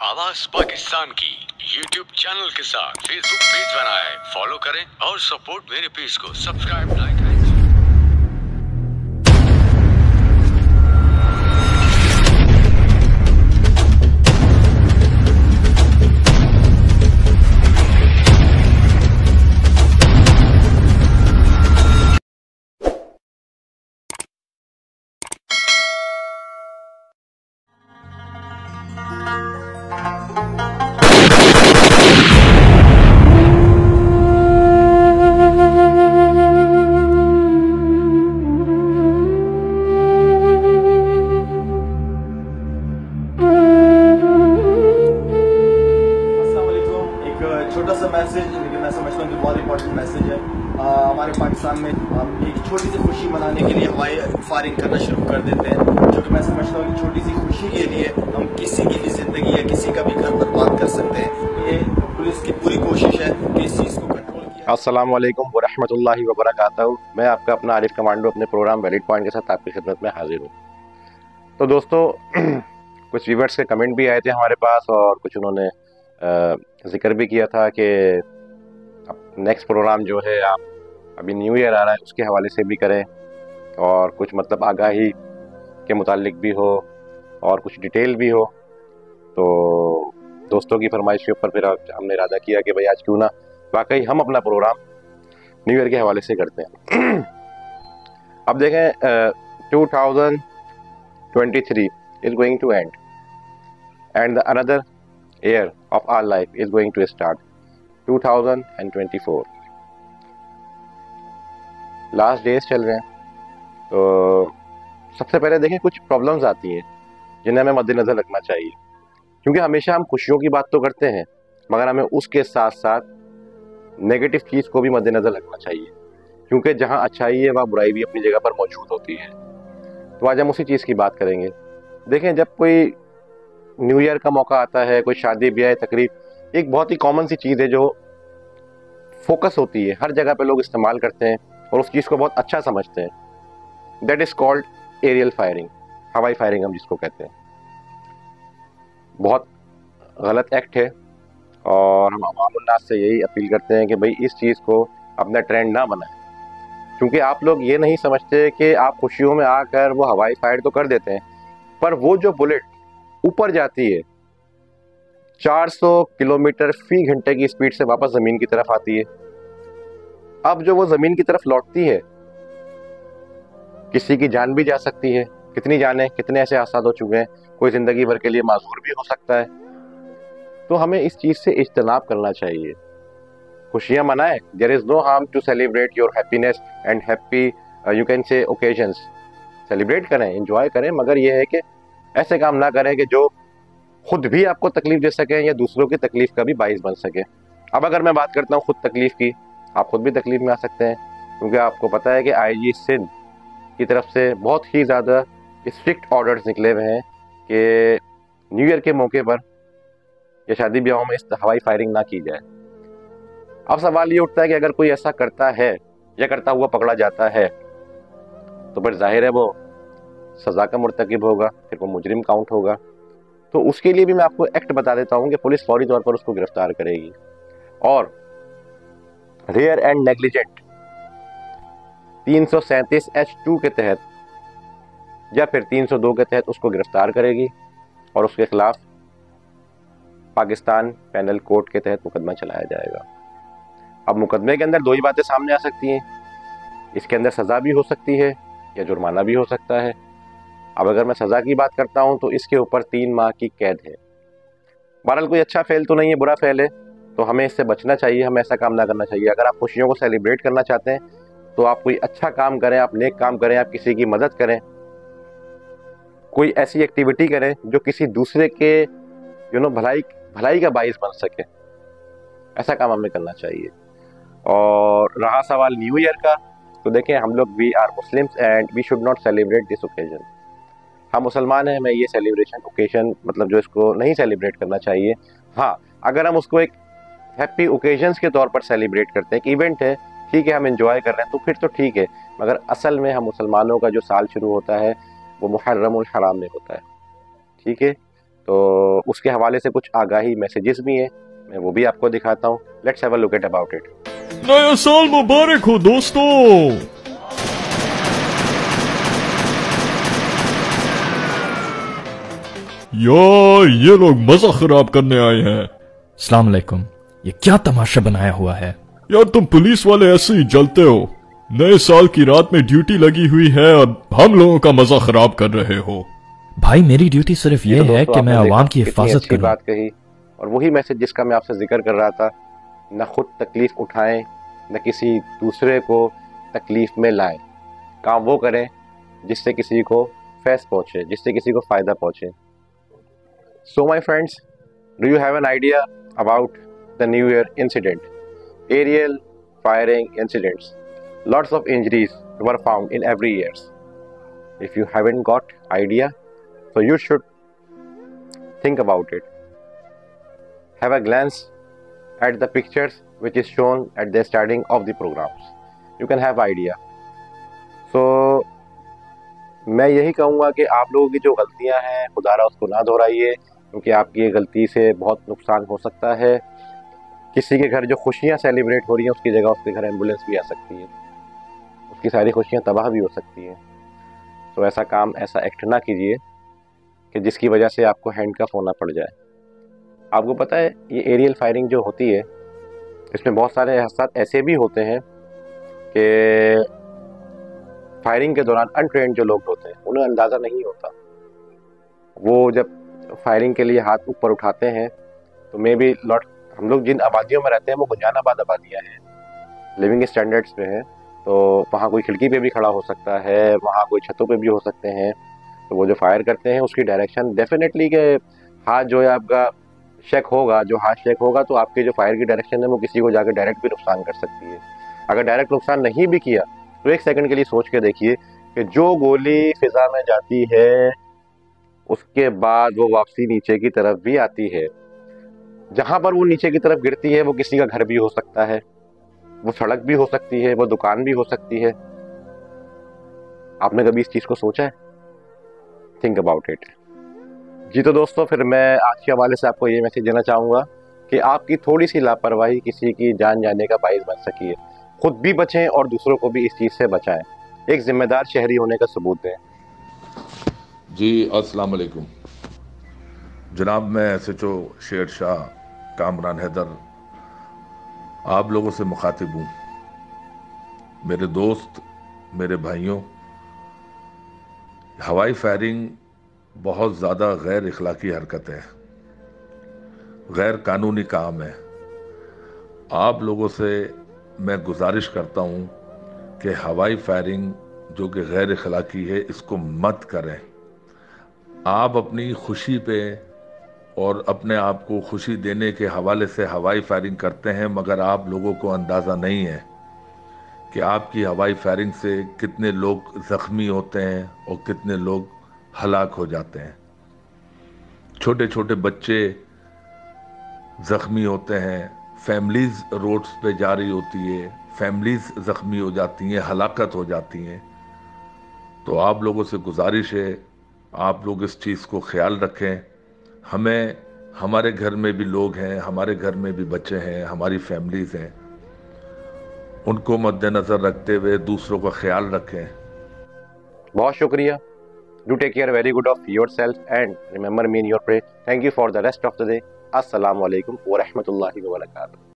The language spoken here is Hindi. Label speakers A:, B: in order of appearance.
A: आवाज पाकिस्तान की YouTube चैनल के साथ Facebook पेज बनाएं, फॉलो करें और सपोर्ट मेरे पेज को सब्सक्राइब लाइक करें।
B: छोटा सा मैसेज, लेकिन मैं समझता हूँ कि बहुत इंपॉर्टेंट मैसेज है। हमारे पाकिस्तान में हम एक छोटी सी खुशी मनाने के लिए हवाई फायरिंग करना शुरू कर देते हैं, जो कि मैं समझता हूँ कि छोटी सी खुशी के लिए हम किसी की भी जिंदगी या किसी का भी घर बर्बाद कर सकते हैं। ये पुलिस की पूरी कोशिश है कि इस चीज़ को कंट्रोल किया।
C: अस्सलाम वालेकुम व रहमतुल्लाहि व बरकातहू। मैं आपका अपना आरिफ कमांडो अपने प्रोग्राम वैलिड पॉइंट के साथ आपकी खिदमत में हाजिर हूँ। तो दोस्तों कुछ व्यूवर्स के कमेंट भी आए थे हमारे पास और कुछ उन्होंने जिक्र भी किया था कि नेक्स्ट प्रोग्राम जो है आप अभी न्यू ईयर आ रहा है उसके हवाले से भी करें और कुछ मतलब आगाही के मुतालिक भी हो और कुछ डिटेल भी हो। तो दोस्तों की फरमाइश के ऊपर फिर हमने इरादा किया कि भाई आज क्यों ना वाकई हम अपना प्रोग्राम न्यू ईयर के हवाले से करते हैं। अब देखें 2023 is going to end and the another year of our life is going to start 2024। Last days चल रहे हैं। तो सबसे पहले देखें कुछ प्रॉब्लम्स आती हैं जिन्हें हमें मद्देनज़र रखना चाहिए, क्योंकि हमेशा हम खुशियों की बात तो करते हैं मगर हमें उसके साथ साथ नेगेटिव चीज़ को भी मद्देनज़र रखना चाहिए, क्योंकि जहाँ अच्छाई है वहाँ बुराई भी अपनी जगह पर मौजूद होती है। तो आज हम उसी चीज़ की बात करेंगे। देखें, जब कोई न्यू ईयर का मौका आता है, कोई शादी ब्याह तकरीब, एक बहुत ही कॉमन सी चीज़ है जो फोकस होती है, हर जगह पे लोग इस्तेमाल करते हैं और उस चीज़ को बहुत अच्छा समझते हैं। That is called aerial firing, हवाई फायरिंग हम जिसको कहते हैं। बहुत गलत एक्ट है और हम आवाम उन्नास से यही अपील करते हैं कि भाई इस चीज़ को अपना ट्रेंड ना बनाएं, क्योंकि आप लोग ये नहीं समझते कि आप खुशियों में आकर वो हवाई फायर तो कर देते हैं, पर वो जो बुलेट ऊपर जाती है 400 किलोमीटर फी घंटे की स्पीड से वापस ज़मीन की तरफ आती है। अब जो वो ज़मीन की तरफ लौटती है, किसी की जान भी जा सकती है। कितनी जानें, कितने ऐसे हादसा हो चुके हैं, कोई ज़िंदगी भर के लिए माजूर भी हो सकता है। तो हमें इस चीज़ से इज्तनाब करना चाहिए। खुशियाँ मनाएं, there is no harm to celebrate your happiness and happy you can say occasions. Celebrate करें, एंजॉय करें, मगर यह है कि ऐसे काम ना करें कि जो खुद भी आपको तकलीफ दे सकें या दूसरों की तकलीफ का भी बाइस बन सके। अब अगर मैं बात करता हूँ खुद तकलीफ की, आप खुद भी तकलीफ में आ सकते हैं, क्योंकि आपको पता है कि IG सिंध की तरफ से बहुत ही ज़्यादा स्ट्रिक्ट ऑर्डर्स निकले हुए हैं कि न्यू ईयर के मौके पर या शादी ब्याहों में इस हवाई फायरिंग ना की जाए। अब सवाल ये उठता है कि अगर कोई ऐसा करता है या करता हुआ पकड़ा जाता है तो फिर जाहिर है वो सज़ा का मुर्तकिब होगा, फिर वो मुजरिम काउंट होगा। तो उसके लिए भी मैं आपको एक्ट बता देता हूँ कि पुलिस फौरी तौर पर उसको गिरफ्तार करेगी और रेयर एंड नेग्लिजेंट 337H2 के तहत या फिर 302 के तहत उसको गिरफ्तार करेगी और उसके खिलाफ पाकिस्तान पेनल कोड के तहत मुकदमा चलाया जाएगा। अब मुकदमे के अंदर दो ही बातें सामने आ सकती हैं, इसके अंदर सज़ा भी हो सकती है या जुर्माना भी हो सकता है। अब अगर मैं सज़ा की बात करता हूं तो इसके ऊपर 3 माह की कैद है। बहरहाल कोई अच्छा फेल तो नहीं है, बुरा फेल है, तो हमें इससे बचना चाहिए, हमें ऐसा काम ना करना चाहिए। अगर आप खुशियों को सेलिब्रेट करना चाहते हैं तो आप कोई अच्छा काम करें, आप नेक काम करें, आप किसी की मदद करें, कोई ऐसी एक्टिविटी करें जो किसी दूसरे के भलाई का बाइस बन सके। ऐसा काम हमें करना चाहिए। और रहा सवाल न्यू ईयर का, तो देखें, हम लोग we are Muslims and we should not celebrate this occasion. हम मुसलमान हैं, हमें ये सेलिब्रेशन ओकेजन मतलब जो इसको नहीं सेलिब्रेट करना चाहिए। हाँ, अगर हम उसको एक हैप्पी ओकेजन्स के तौर पर सेलिब्रेट करते हैं, एक इवेंट है, ठीक है, हम एंजॉय कर रहे हैं, तो फिर तो ठीक है, मगर असल में हम मुसलमानों का जो साल शुरू होता है वो मुहर्रमुल हराम में होता है। ठीक है, तो उसके हवाले से कुछ आगाही मैसेजेस भी हैं, मैं वो भी आपको दिखाता हूँ। Let's have a look at about it.
D: नया साल मुबारक हो दोस्तों। यार ये लोग मजा खराब करने आए हैं।
E: अस्सलाम वालेकुम, ये क्या तमाशा बनाया हुआ है?
D: यार तुम पुलिस वाले ऐसे ही जलते हो। नए साल की रात में ड्यूटी लगी हुई है और हम लोगों का मजा खराब कर रहे हो।
E: भाई मेरी ड्यूटी सिर्फ ये
C: तो
E: है
C: दोस्तों
E: कि मैं
C: आपने
E: आवाम
C: देखा,
E: की
C: कितनी
E: हिफाजत
C: अच्छी
E: करूं।
C: बात कही, और वही मैसेज जिसका मैं आपसे जिक्र कर रहा था, न खुद तकलीफ उठाएं न किसी दूसरे को तकलीफ में लाएं। काम वो करें जिससे किसी को फैस पहुंचे, जिससे किसी को फायदा पहुंचे। So my friends, do you have an idea about the new year incident, aerial firing incidents? Lots of injuries were found in every year. If you haven't got idea, so you should think about it. Have a glance at the pictures which is shown at the starting of the programs. You can have idea. So मैं यही कहूँगा कि आप लोगों की जो गलतियाँ हैं खुदारा उसको ना दोहराइए, क्योंकि आपकी ये गलती से बहुत नुकसान हो सकता है। किसी के घर जो खुशियाँ सेलिब्रेट हो रही हैं उसकी जगह उसके घर एम्बुलेंस भी आ सकती है, उसकी सारी खुशियाँ तबाह भी हो सकती हैं। तो ऐसा काम, ऐसा एक्ट ना कीजिए कि जिसकी वजह से आपको हैंडकफ होना पड़ जाए। आपको पता है ये एरियल फायरिंग जो होती है इसमें बहुत सारे हादसात ऐसे भी होते हैं कि फायरिंग के दौरान अनट्रेंड जो लोग होते हैं उन्हें अंदाज़ा नहीं होता। वो जब फायरिंग के लिए हाथ ऊपर उठाते हैं तो मे बी लॉट, हम लोग जिन आबादियों में रहते हैं वो गुंजानाबाद आबादियाँ हैं, लिविंग स्टैंडर्ड्स पे हैं, तो वहाँ कोई खिड़की पे भी खड़ा हो सकता है, वहाँ कोई छतों पे भी हो सकते हैं। तो वो जो फायर करते हैं उसकी डायरेक्शन डेफिनेटली के हाथ जो है आपका शेक होगा, जो हाथ शेक होगा तो आपके जो फायर की डायरेक्शन है वो किसी को जाकर डायरेक्ट भी नुकसान कर सकती है। अगर डायरेक्ट नुकसान नहीं भी किया तो एक सेकंड के लिए सोच के देखिए कि जो गोली फिजा में जाती है उसके बाद वो वापसी नीचे की तरफ भी आती है। जहां पर वो नीचे की तरफ गिरती है वो किसी का घर भी हो सकता है, वो सड़क भी हो सकती है, वो दुकान भी हो सकती है। आपने कभी इस चीज को सोचा है? Think about it. जी तो दोस्तों, फिर मैं आज के हवाले से आपको ये मैसेज देना चाहूँगा कि आपकी थोड़ी सी लापरवाही किसी की जान जाने का बाइस बन सकी है। खुद भी बचें और दूसरों को भी इस चीज़ से बचाएं। एक जिम्मेदार शहरी होने का सबूत दें।
F: जी अस्सलाम वालेकुम जनाब, मैं SHO शेर शाह कामरान हैदर आप लोगों से मुखातिब हूँ। मेरे दोस्त, मेरे भाइयों, हवाई फायरिंग बहुत ज़्यादा गैर इखलाकी हरकत है, गैर कानूनी काम है। आप लोगों से मैं गुजारिश करता हूँ कि हवाई फायरिंग जो कि गैर इखलाकी है इसको मत करें। आप अपनी खुशी पे और अपने आप को खुशी देने के हवाले से हवाई फायरिंग करते हैं, मगर आप लोगों को अंदाज़ा नहीं है कि आपकी हवाई फायरिंग से कितने लोग ज़ख्मी होते हैं और कितने लोग हलाक हो जाते हैं। छोटे छोटे बच्चे ज़ख्मी होते हैं, फैमिलीज़ रोड्स पे जा रही होती है, फैमिलीज़ ज़ख्मी हो जाती हैं, हलाकत हो जाती हैं। तो आप लोगों से गुजारिश है, आप लोग इस चीज़ को ख्याल रखें। हमें, हमारे घर में भी लोग हैं, हमारे घर में भी बच्चे हैं, हमारी फैमिलीज़ हैं, उनको मद्देनज़र रखते हुए दूसरों का ख्याल रखें।
C: बहुत शुक्रिया। Do take care very good of yourself and remember me in your pray. Thank you for the rest of the day. अस्सलाम वालेकुम व रहमतुल्लाहि व बरकातुहू।